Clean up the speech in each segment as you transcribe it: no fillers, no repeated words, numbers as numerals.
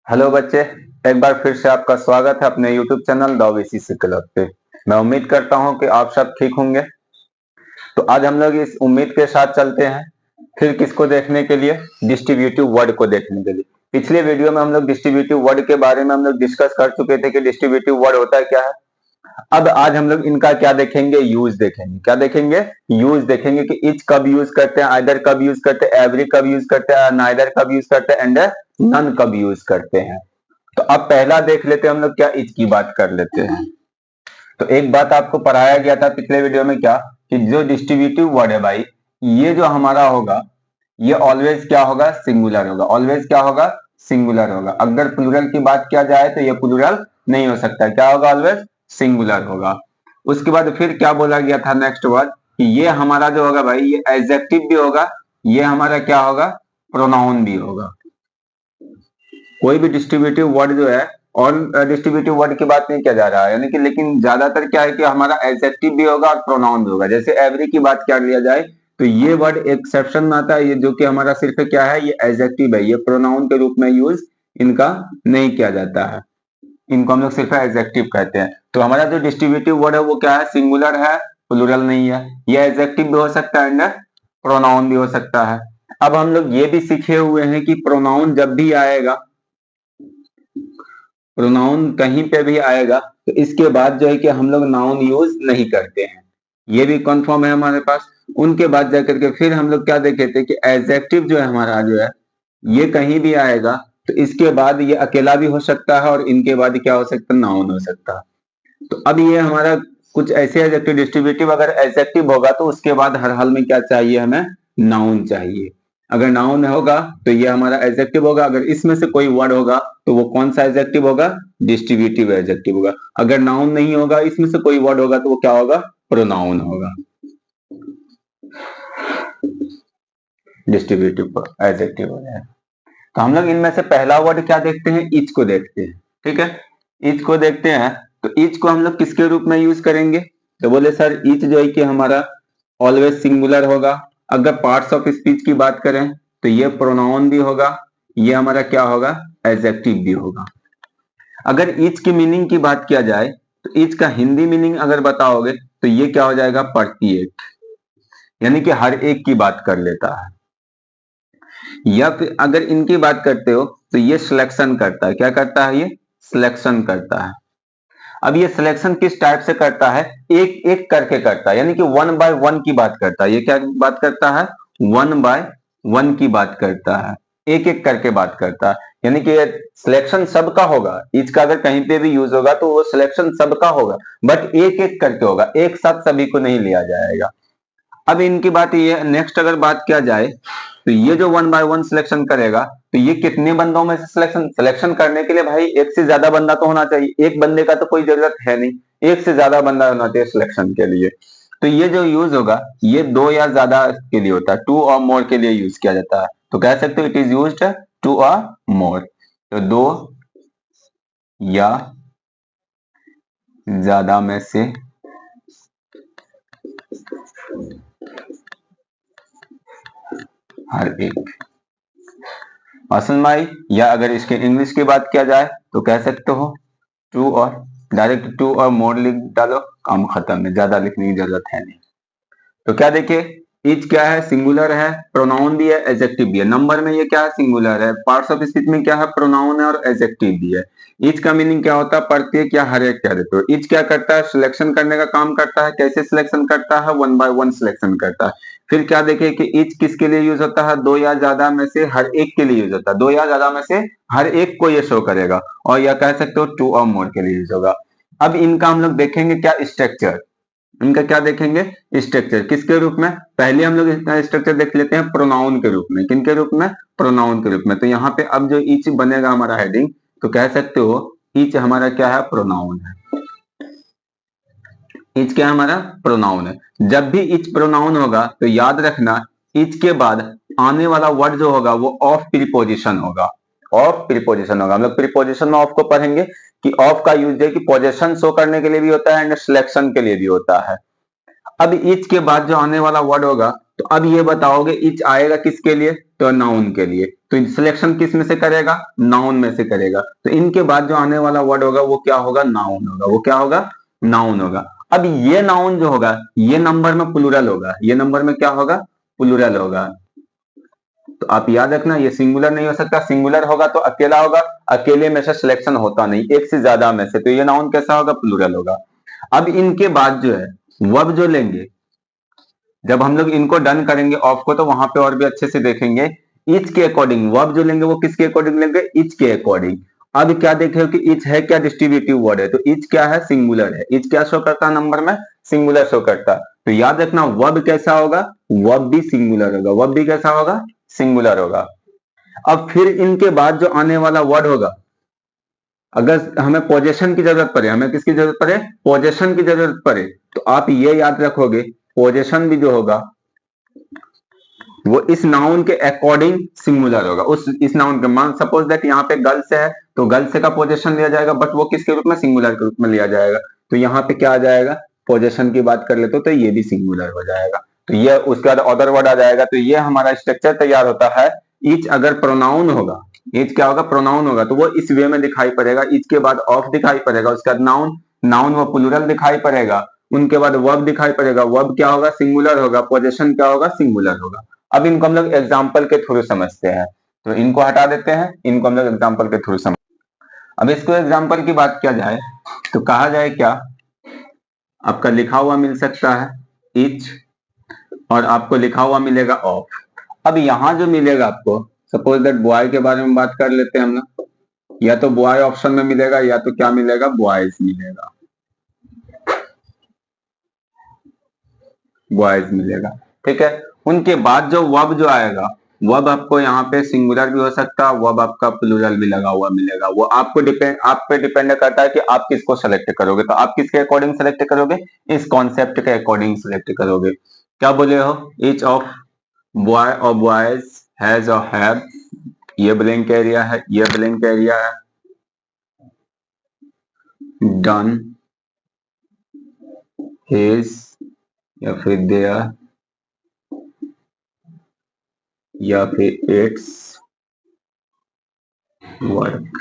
Hello बच्चे, एक बार फिर से आपका स्वागत है अपने YouTube channel the VCC club पे। मैं उम्मीद करता हूं कि आप सब ठीक होंगे। तो आज हम लोग इस उम्मीद के साथ चलते हैं फिर किसको देखने के लिए, डिस्ट्रीब्यूटिव वर्ड को देखने के लिए। पिछले वीडियो में हम लोग डिस्ट्रीब्यूटिव वर्ड के बारे में हम लोग डिस्कस कर चुके थे कि डिस्ट्रीब्यूटिव वर्ड होता है क्या है। अब आज हम लोग इनका क्या देखेंगे, यूज देखेंगे। क्या देखेंगे? यूज देखेंगे कि इच कब यूज करते हैं, आइदर कब यूज करते हैं, एवरी कब यूज करते हैं, नाइदर कब यूज करते हैं एंड नन कब यूज करते हैं। तो अब पहला देख लेते हैं हम लोग, क्या इच की बात कर लेते हैं। तो एक बात आपको पढ़ाया गया था पिछले वीडियो में, क्या कि जो डिस्ट्रीब्यूटिव वर्ड है भाई, ये जो हमारा होगा ये ऑलवेज क्या होगा, सिंगुलर होगा। ऑलवेज क्या होगा, सिंगुलर होगा। अगर प्लूरल की बात किया जाए तो ये प्लूरल नहीं हो सकता, क्या होगा, ऑलवेज सिंगुलर होगा। उसके बाद फिर क्या बोला गया था नेक्स्ट वर्ड, कि ये हमारा जो होगा भाई, ये एडजेक्टिव भी होगा, ये हमारा क्या होगा, प्रोनाउन भी होगा। कोई भी डिस्ट्रीब्यूटिव वर्ड जो है, और डिस्ट्रीब्यूटिव वर्ड की बात नहीं किया जा रहा है, यानी कि लेकिन ज्यादातर क्या है कि हमारा एडजेक्टिव भी होगा और प्रोनाउन भी होगा। जैसे एवरी की बात कर लिया जाए तो ये वर्ड एक्सेप्शन में आता है, ये जो कि हमारा सिर्फ क्या है, ये एडजेक्टिव है, ये प्रोनाउन के रूप में यूज इनका नहीं किया जाता है, इनको हम लोग सिर्फ एडजेक्टिव कहते हैं। तो हमारा जो डिस्ट्रीब्यूटिव वर्ड है वो क्या है, सिंगुलर है, प्लूरल नहीं है। ये एडजेक्टिव भी हो सकता है एंड प्रोनाउन भी हो सकता है। अब हम लोग ये भी सीखे हुए हैं कि प्रोनाउन जब भी आएगा, प्रोनाउन कहीं पे भी आएगा तो इसके बाद जो है कि हम लोग नाउन यूज नहीं करते हैं, ये भी कंफर्म है हमारे पास। उनके बाद जाकर के फिर हम लोग क्या देखे थे कि एडजेक्टिव जो है हमारा जो है, ये कहीं भी आएगा तो इसके बाद ये अकेला भी हो सकता है और इनके बाद क्या हो सकता है, नाउन हो सकता है। तो अब ये हमारा कुछ ऐसे एडजेक्टिव, डिस्ट्रीब्यूटिव अगर एडजेक्टिव होगा तो उसके बाद हर हाल में क्या चाहिए, हमें नाउन चाहिए। अगर नाउन होगा तो ये हमारा एडजेक्टिव होगा, अगर इसमें से कोई वर्ड होगा तो वो कौन सा एडजेक्टिव होगा, डिस्ट्रीब्यूटिव एडजेक्टिव होगा। अगर नाउन नहीं होगा, इसमें से कोई वर्ड होगा तो वो क्या होगा, प्रोनाउन होगा, डिस्ट्रीब्यूटिव एडजेक्टिव हो जाएगा। तो हम लोग इनमें से पहला वर्ड क्या देखते हैं, इच को देखते हैं। ठीक है, इच को देखते हैं। तो इच को हम लोग किसके रूप में यूज करेंगे, तो बोले सर इच जो है कि हमारा ऑलवेज सिंगुलर होगा। अगर पार्ट्स ऑफ स्पीच की बात करें तो ये प्रोनाउन भी होगा, ये हमारा क्या होगा, एडजेक्टिव भी होगा। अगर इच की मीनिंग की बात किया जाए तो इच का हिंदी मीनिंग अगर बताओगे तो ये क्या हो जाएगा, प्रत्येक, यानी कि हर एक की बात कर लेता है। या फिर अगर इनकी बात करते हो तो ये सिलेक्शन करता है, क्या करता है, ये सिलेक्शन करता है। अब ये सिलेक्शन किस टाइप से करता है, एक एक करके करता है, यानी कि वन बाय वन की बात करता है। ये क्या बात करता है, वन बाय वन की बात करता है, एक एक करके बात करता है। यानी कि सिलेक्शन सबका होगा, इच का अगर कहीं पे भी यूज होगा तो वो सिलेक्शन सबका होगा, बट एक एक करके होगा, एक साथ सभी को नहीं लिया जाएगा। अब इनकी बात ये, नेक्स्ट अगर बात किया जाए तो ये जो वन बाय वन सिलेक्शन करेगा तो ये कितने बंदों में से सिलेक्शन सिलेक्शन करने के लिए भाई एक से ज्यादा बंदा तो होना चाहिए, एक बंदे का तो कोई जरूरत है नहीं, एक से ज्यादा बंदा होना चाहिए सिलेक्शन के लिए। तो ये जो यूज होगा ये दो या ज्यादा के लिए होता है, टू और मोर के लिए यूज किया जाता है। तो कह सकते हो इट इज यूज टू और मोर, तो दो या ज्यादा में से हर एक। आसन भाई, या अगर इसके इंग्लिश की बात किया जाए तो कह सकते हो टू और, डायरेक्ट टू और मोर लिख डालो, काम खत्म है, ज्यादा लिखने की जरूरत है नहीं। तो क्या देखिए, इच क्या है, सिंगुलर है, प्रोनाउन भी है, एडजेक्टिव भी है। नंबर में ये क्या है, सिंगुलर है। पार्ट्स ऑफ स्पीच में क्या है, प्रोनाउन है और एडजेक्टिव भी है। इच का मीनिंग क्या होता है, प्रत्येक या हर एक कह देते हो। इच क्या करता है, सिलेक्शन करने का काम करता है। कैसे सिलेक्शन करता है, वन बाय वन सिलेक्शन करता है। फिर क्या देखिए कि इच किसके लिए यूज होता है, दो या ज्यादा में से हर एक के लिए यूज होता है, दो या ज्यादा में से हर एक को ये शो करेगा। और या कह सकते हो टू और मोर के लिए यूज होगा। अब इनका हम लोग देखेंगे क्या स्ट्रक्चर, इनका क्या देखेंगे, स्ट्रक्चर किसके रूप में। पहले हम लोग इसका स्ट्रक्चर देख लेते हैं प्रोनाउन के रूप में। किनके रूप में, प्रोनाउन के रूप में। तो यहाँ पे अब जो ईच बनेगा हमारा हेडिंग, तो कह सकते हो ईच हमारा क्या है, प्रोनाउन है। ईच क्या हमारा, प्रोनाउन है। जब भी ईच प्रोनाउन होगा तो याद रखना ईच के बाद आने वाला वर्ड जो होगा वो ऑफ प्रीपोजिशन होगा, ऑफ प्रीपोजिशन होगा। हम लोग प्रीपोजिशन में ऑफ को पढ़ेंगे कि ऑफ का यूज है कि पोजीशन शो करने के लिए भी होता है एंड सिलेक्शन के लिए भी होता है। अब इच के बाद जो आने वाला वर्ड होगा, तो अब ये बताओगे इच आएगा किसके लिए, तो नाउन के लिए। तो सिलेक्शन किस में से करेगा, नाउन में से करेगा। तो इनके बाद जो आने वाला वर्ड होगा वो क्या होगा, नाउन होगा। वो क्या होगा, नाउन होगा। अब ये नाउन जो होगा ये नंबर में प्लूरल होगा, ये नंबर में क्या होगा, प्लूरल होगा। तो आप याद रखना ये सिंगुलर नहीं हो सकता, सिंगुलर होगा तो अकेला होगा, अकेले में से सिलेक्शन होता नहीं, एक से ज्यादा में से। तो ये नाउन कैसा होगा, प्लूरल होगा। अब इनके बाद जो है वर्ब जो लेंगे, जब हम लोग इनको डन करेंगे ऑफ को, तो वहां पे और भी अच्छे से देखेंगे। इच के अकॉर्डिंग वर्ब जो लेंगे वो किसके अकॉर्डिंग लेंगे, इच के अकॉर्डिंग। अब क्या देखे कि इच है क्या, डिस्ट्रीब्यूटिव वर्ड है, तो इच क्या है, सिंगुलर है। इच क्या शो करता है नंबर में, सिंगुलर शो करता। तो याद रखना वर्ब कैसा होगा, वर्ब भी सिंगुलर होगा। वर्ब भी कैसा होगा, सिंगुलर होगा। अब फिर इनके बाद जो आने वाला वर्ड होगा, अगर हमें पोजेशन की जरूरत पड़े, हमें किसकी जरूरत पड़े, पोजेशन की जरूरत पड़े, तो आप ये याद रखोगे पोजेशन भी जो होगा वो इस नाउन के अकॉर्डिंग सिंगुलर होगा। उस इस नाउन के, मान सपोज दैट यहाँ पे गर्ल्स है, तो गर्ल्स का पोजेशन लिया जाएगा, बट वो किसके रूप में, सिंगुलर के रूप में लिया जाएगा। तो यहाँ पे क्या आ जाएगा, पोजेशन की बात कर लेते हो तो ये भी सिंगुलर हो जाएगा। तो ये उसके बाद अदर वर्ड आ जाएगा। तो ये हमारा स्ट्रक्चर तैयार होता है। ईच अगर प्रोनाउन होगा, ईच क्या होगा, प्रोनाउन होगा, तो वो इस वे में दिखाई पड़ेगा। ईच के बाद ऑफ दिखाई पड़ेगा, उसके बाद नाउन, नाउन वो प्लूरल दिखाई पड़ेगा, उनके बाद वर्ब दिखाई पड़ेगा, वर्ब क्या होगा, सिंगुलर होगा, पोजेशन क्या होगा, सिंगुलर होगा। अब इनको हम लोग एग्जाम्पल के थ्रू समझते हैं। तो इनको हटा देते हैं, इनको हम लोग एग्जाम्पल के थ्रू समझ। अब इसको एग्जाम्पल की बात किया जाए तो कहा जाए क्या, आपका लिखा हुआ मिल सकता है इच, और आपको लिखा हुआ मिलेगा ऑफ। अब यहां जो मिलेगा आपको, सपोज दैट बॉय के बारे में बात कर लेते हैं हम लोग, या तो बॉय ऑप्शन में मिलेगा, या तो क्या मिलेगा, बॉयज मिलेगा, बॉयज मिलेगा। ठीक है। उनके बाद जो वर्ब जो आएगा, वर्ब आपको यहाँ पे सिंगुलर भी हो सकता है, वर्ब आपका प्लूरल भी लगा हुआ मिलेगा। वो आपको डिपेंड, आप पे डिपेंड करता है कि आप किसको सेलेक्ट करोगे। तो आप किसके अकॉर्डिंग सेलेक्ट करोगे, इस कॉन्सेप्ट के अकॉर्डिंग सेलेक्ट करोगे। क्या बोले हो, ईच ऑफ बॉय और बॉयज हैज और हैव, ये ब्लैंक एरिया है, ये ब्लैंक एरिया है, डन हिज या फिर देयर या फिर इट्स वर्क,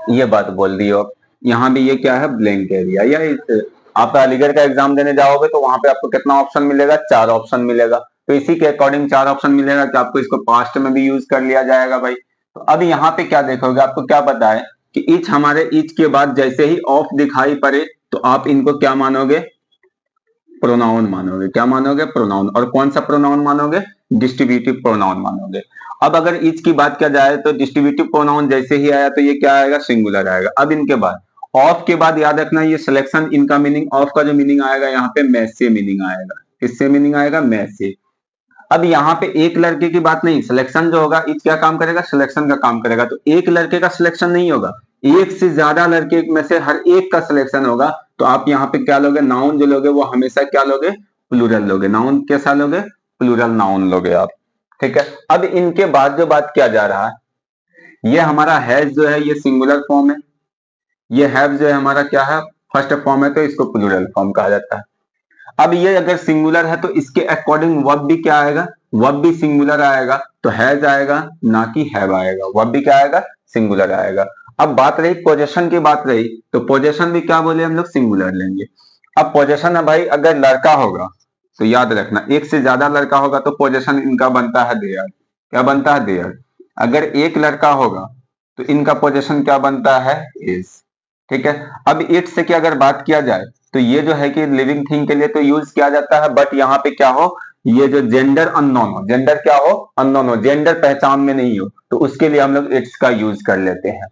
ये बात बोल दी हो। यहाँ भी ये क्या है, ब्लैंक एरिया। या आप अलीगढ़ का एग्जाम देने जाओगे तो वहां पे आपको कितना ऑप्शन मिलेगा, 4 ऑप्शन मिलेगा। तो इसी के अकॉर्डिंग 4 ऑप्शन मिलेगा कि आपको इसको पास्ट में भी यूज कर लिया जाएगा भाई। तो अब यहाँ पे क्या देखोगे, आपको क्या पता है कि ईच, हमारे ईच के बाद जैसे ही ऑफ दिखाई पड़े तो आप इनको क्या मानोगे, प्रोनाउन मानोगे। क्या मानोगे, प्रोनाउन। और कौन सा प्रोनाउन मानोगे, डिस्ट्रीब्यूटिव प्रोनाउन मानोगे। अब अगर इच की बात किया जाए तो डिस्ट्रीब्यूटिव प्रोनाउन जैसे ही आया तो ये क्या आएगा, सिंगुलर आएगा। अब इनके बाद ऑफ के बाद याद रखना ये सिलेक्शन, इनका मीनिंग, ऑफ का जो मीनिंग आएगा यहाँ पे मैच से मीनिंग आएगा। किससे मीनिंग आएगा, मैच से। अब यहाँ पे एक लड़के की बात नहीं, सिलेक्शन जो होगा इच क्या काम करेगा, सिलेक्शन का काम करेगा। तो एक लड़के का सिलेक्शन नहीं होगा, एक से ज्यादा लड़के में से हर एक का सिलेक्शन होगा। तो आप यहाँ पे क्या लोगे, नाउन जो लोगे वो हमेशा क्या लोगे, प्लूरल लोगे। नाउन कैसा लोगे, प्लूरल नाउन लोगे आप। ठीक है। अब इनके बाद जो बात किया जा रहा है, ये हमारा हैज जो है ये सिंगुलर फॉर्म है, ये हैव जो है हमारा क्या है, फर्स्ट फॉर्म है, तो इसको प्लूरल फॉर्म कहा जाता है। अब ये अगर सिंगुलर है तो इसके अकॉर्डिंग वर्ब भी क्या आएगा, वर्ब भी सिंगुलर आएगा। तो हैज आएगा, ना कि हैव आएगा। वर्ब भी क्या आएगा, सिंगुलर आएगा। अब बात रही पोजेशन की, बात रही तो पोजेशन भी क्या बोले हम लोग, सिंगुलर लेंगे। अब पोजेशन है भाई, अगर लड़का होगा तो याद रखना, एक से ज्यादा लड़का होगा तो पोजेशन इनका बनता है देयर। क्या बनता है, देयर। अगर एक लड़का होगा तो इनका पोजेशन क्या बनता है, इज। ठीक है। अब इट से की अगर बात किया जाए तो ये जो है कि लिविंग थिंग के लिए तो यूज किया जाता है, बट यहाँ पे क्या हो, ये जो जेंडर अननोन हो, जेंडर क्या हो, अननोन हो, जेंडर पहचान में नहीं हो, तो उसके लिए हम लोग इट्स का यूज कर लेते हैं।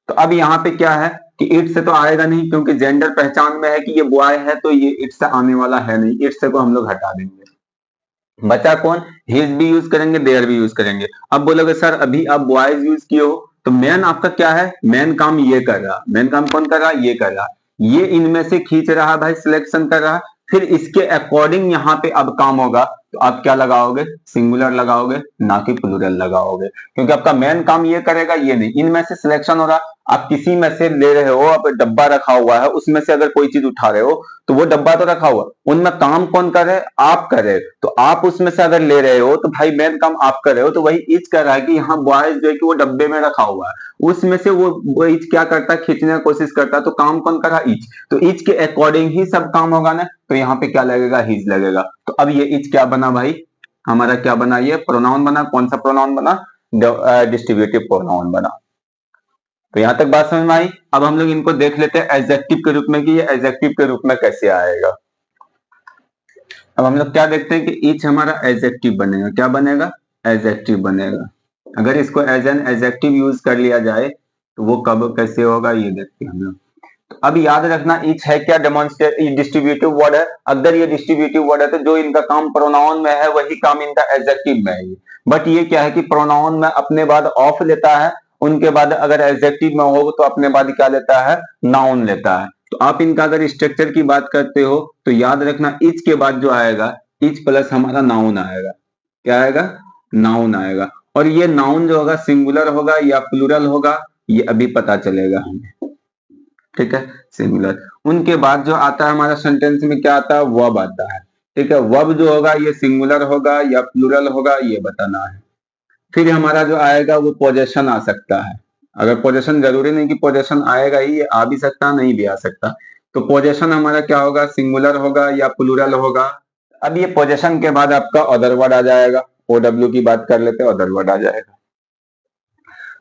तो अब यहाँ पे क्या है कि इट से तो आएगा नहीं, क्योंकि जेंडर पहचान में है कि ये बॉय है, तो ये इट से आने वाला है नहीं, इट से को हम लोग हटा देंगे। बचा कौन, हिज भी यूज करेंगे, देयर भी यूज करेंगे। अब बोलोगे सर अभी आप बॉयज यूज किए हो, तो मैन आपका क्या है, मैन काम ये कर रहा, मैन काम कौन कर रहा, ये कर रहा, ये इनमें से खींच रहा भाई, सिलेक्शन कर रहा। फिर इसके अकॉर्डिंग यहाँ पे अब काम होगा, तो आप क्या लगाओगे, सिंगुलर लगाओगे, ना कि प्लूरल लगाओगे, क्योंकि आपका मेन काम ये करेगा, ये नहीं। इनमें से सिलेक्शन हो रहा, आप किसी में से ले रहे हो, आप डब्बा रखा हुआ है, उसमें से अगर कोई चीज उठा रहे हो तो वो डब्बा तो रखा हुआ, उनमें काम कौन करे, आप करे। तो आप उसमें से अगर ले रहे हो तो भाई मेन काम आप कर रहे हो। तो वही ईच कर रहा है कि यहाँ बॉयज जो है कि वो डब्बे में रखा हुआ है, उसमें से वो ईच क्या करता है, खींचने की कोशिश करता है। तो काम कौन कर रहा है, ईच। तो ईच के अकॉर्डिंग ही सब काम होगा ना, तो यहाँ पे क्या लगेगा, हीज लगेगा। तो अब ये ईच क्या बना भाई, हमारा क्या बना, ये प्रोनाउन बना। कौन सा प्रोनाउन बना, डिस्ट्रीब्यूटिव प्रोनाउन बना। तो यहां तक बात समझ में आई। अब हम लोग इनको देख लेते हैं एडजेक्टिव के रूप में कि ये एडजेक्टिव के रूप में कैसे आएगा। अब हम लोग क्या देखते हैं कि ईच हमारा एडजेक्टिव बनेगा। क्या बनेगा, एडजेक्टिव बनेगा। अगर इसको एज एन एडजेक्टिव यूज कर लिया जाए तो वो कब कैसे होगा, ये देखते हैं हम लोग। तो अब याद रखना, ईच है क्या, डेमोन्स्ट्रेट, डिस्ट्रीब्यूटिव वर्ड है। अगर ये डिस्ट्रीब्यूटिव वर्ड है तो जो इनका काम प्रोनाउन में है वही काम इनका एडजेक्टिव में है। बट ये क्या है कि प्रोनाउन में अपने बाद ऑफ लेता है, उनके बाद अगर एडजेक्टिव में हो तो अपने बाद क्या लेता है, नाउन लेता है। तो आप इनका अगर स्ट्रक्चर की बात करते हो तो याद रखना, ईच के बाद जो आएगा, ईच प्लस हमारा नाउन आएगा। क्या आएगा, नाउन आएगा। और ये नाउन जो होगा सिंगुलर होगा या प्लूरल होगा, ये अभी पता चलेगा हमें। ठीक है, सिंगुलर। उनके बाद जो आता है हमारा सेंटेंस में, क्या आता है, वर्ब आता है। ठीक है, वर्ब जो होगा ये सिंगुलर होगा या प्लूरल होगा, ये बताना है। फिर हमारा जो आएगा वो पोजेशन आ सकता है। अगर पोजेशन, जरूरी नहीं कि पोजेशन आएगा ही, ये आ भी सकता, नहीं भी आ सकता। तो पोजेशन हमारा क्या होगा, सिंगुलर होगा या प्लूरल होगा। अब ये पोजेशन के बाद आपका अदर वर्ड आ जाएगा। OW की बात कर लेते हैं, अदर वर्ड आ जाएगा।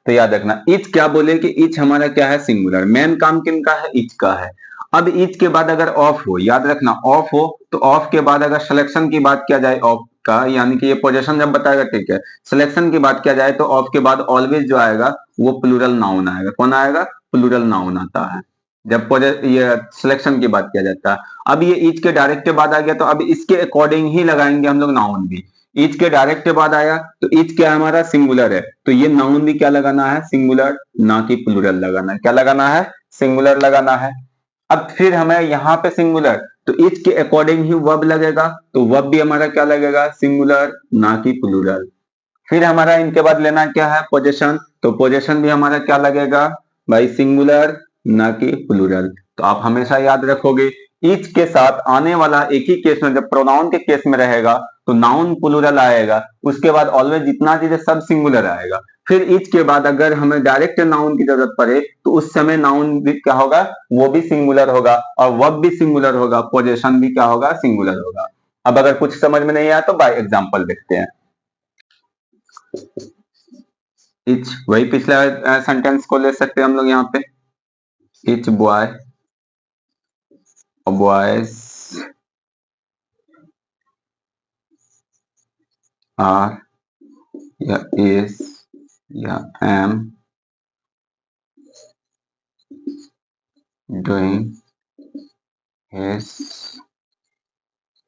तो याद रखना, ईच क्या बोले कि ईच हमारा क्या है, सिंगुलर। मेन काम किनका है, ईच का है। अब ईच के बाद अगर ऑफ हो, याद रखना ऑफ हो, तो ऑफ के बाद अगर सिलेक्शन की बात किया जाए ऑफ का, यानी कि ये पोजीशन जब बताएगा, ठीक है। सिलेक्शन की बात किया जाए तो ऑफ के बाद ऑलवेज जो आएगा वो प्लूरल नाउन आएगा। कौन आएगा, प्लूरल नाउन आता है जब ये सिलेक्शन की बात किया जाता है। अब ये ईच के डायरेक्ट के बाद आ गया, तो अब इसके अकॉर्डिंग ही लगाएंगे हम लोग नाउन भी। ईच के डायरेक्ट के बाद आया तो ईच क्या हमारा, सिंगुलर है, तो ये नाउन भी क्या लगाना है, सिंगुलर, ना कि प्लूरल लगाना है। क्या लगाना है, सिंगुलर लगाना है। अब फिर हमें यहाँ पे सिंगुलर, तो ईच के अकॉर्डिंग ही वर्ब लगेगा, तो वर्ब भी हमारा क्या लगेगा, सिंगुलर, ना कि प्लूरल। फिर हमारा इनके बाद लेना क्या है, पोजेशन, तो पोजेशन भी हमारा क्या लगेगा भाई, सिंगुलर, ना कि प्लूरल। तो आप हमेशा याद रखोगे, ईच के साथ आने वाला एक ही केस में, जब प्रोनाउन के केस में रहेगा तो नाउन प्लूरल आएगा, उसके बाद ऑलवेज जितना चीज है सब सिंगुलर आएगा। फिर ईच के बाद अगर हमें डायरेक्ट नाउन की जरूरत पड़े तो उस समय नाउन भी क्या होगा, वो भी सिंगुलर होगा, और वर्ब भी सिंगुलर होगा, पोजेशन भी क्या होगा, सिंगुलर होगा। अब अगर कुछ समझ में नहीं आया तो बाय एग्जांपल देखते हैं। इच, वही पिछला सेंटेंस को ले सकते हैं हम लोग यहाँ पे, इच बॉय, बॉयज आर या इज या एम डूइंग हिज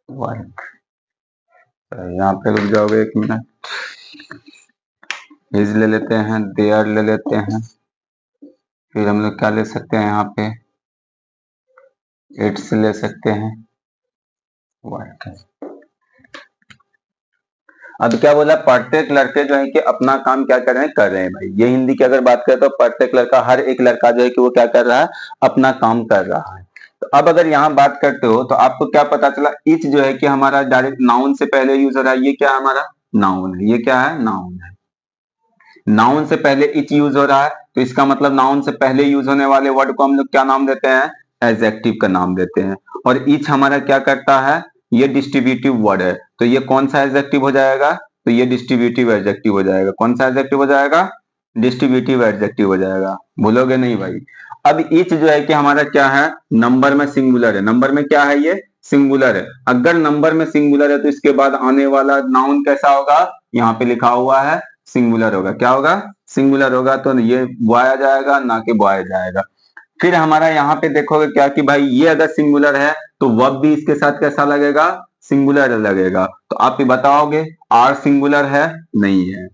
वर्क। यहाँ पे रुक जाओगे एक मिनट, हिज ले लेते हैं, देयर ले लेते हैं, फिर हम लोग क्या ले सकते हैं यहाँ पे, इट्स ले सकते हैं, वर्क। अब क्या बोला, प्रत्येक लड़के जो है कि अपना काम क्या कर रहे हैं भाई। ये हिंदी की अगर बात करें तो प्रत्येक लड़का, हर एक लड़का जो है कि वो क्या कर रहा है, अपना काम कर रहा है। तो अब अगर यहाँ बात करते हो तो आपको क्या पता चला, इच जो है कि हमारा डायरेक्ट नाउन से पहले यूज हो रहा है। ये क्या है हमारा, नाउन है। ये क्या है, नाउन है। नाउन से पहले इच यूज हो रहा है, तो इसका मतलब नाउन से पहले यूज होने वाले वर्ड को हम लोग क्या नाम देते हैं, एडजेक्टिव का नाम देते हैं। और इच हमारा क्या करता है, ये डिस्ट्रीब्यूटिव वर्ड है, तो ये कौन सा एडजेक्टिव हो जाएगा, तो ये डिस्ट्रीब्यूटिव एडजेक्टिव हो जाएगा। कौन सा एडजेक्टिव हो जाएगा, डिस्ट्रीब्यूटिव एडजेक्टिव हो जाएगा। भूलोगे नहीं भाई। अब इच जो है कि हमारा क्या है, नंबर में सिंगुलर है। नंबर में क्या है, ये सिंगुलर है। अगर नंबर में सिंगुलर है तो इसके बाद आने वाला नाउन कैसा होगा, यहाँ पे लिखा हुआ है सिंगुलर होगा। क्या होगा, सिंगुलर होगा, तो ये बॉय आ जाएगा, ना कि बॉय जाएगा। फिर हमारा यहाँ पे देखोगे क्या कि भाई ये अगर सिंगुलर है तो वर्ब भी इसके साथ कैसा लगेगा, सिंगुलर लगेगा। तो आप ये बताओगे आर सिंगुलर है, नहीं है।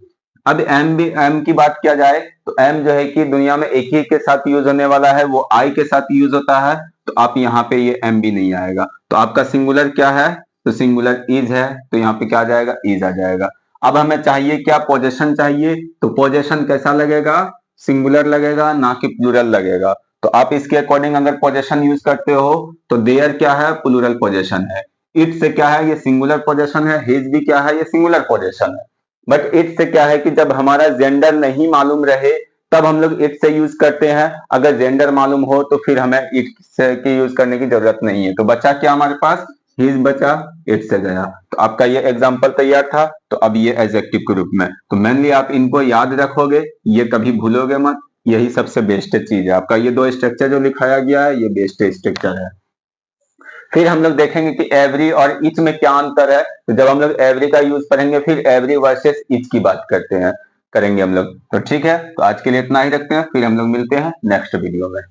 अब एम की बात किया जाए तो एम जो है कि दुनिया में एक ही के साथ यूज होने वाला है, वो आई के साथ यूज होता है, तो आप यहाँ पे ये एम भी नहीं आएगा। तो आपका सिंगुलर क्या है, तो सिंगुलर इज है, तो यहाँ पे क्या आ जाएगा, इज आ जाएगा। अब हमें चाहिए क्या, पोजेशन चाहिए, तो पोजेशन कैसा लगेगा, सिंगुलर लगेगा, ना कि प्लूरल लगेगा। तो आप इसके अकॉर्डिंग अगर पोजेशन यूज करते हो तो देयर क्या है, प्लूरल पोजेशन है। इट से क्या है, ये सिंगुलर पोजेशन है। हिज भी क्या है, ये सिंगुलर पोजेशन है। बट इट से क्या है कि जब हमारा जेंडर नहीं मालूम रहे तब हम लोग इट से यूज करते हैं। अगर जेंडर मालूम हो तो फिर हमें इट से की यूज करने की जरूरत नहीं है। तो बचा क्या हमारे पास, हिज बचा, इट से गया। तो आपका ये एग्जांपल तैयार था। तो अब ये एडजेक्टिव के रूप में, तो मेनली आप इनको याद रखोगे, ये कभी भूलोगे मत। यही सबसे बेस्ट चीज है आपका। ये दो स्ट्रक्चर जो लिखाया गया है, ये बेस्ट स्ट्रक्चर है। फिर हम लोग देखेंगे कि एवरी और इच में क्या अंतर है। तो जब हम लोग एवरी का यूज करेंगे, फिर एवरी वर्सेस इच की बात करते हैं, करेंगे हम लोग। तो ठीक है, तो आज के लिए इतना ही रखते हैं, फिर हम लोग मिलते हैं नेक्स्ट वीडियो में।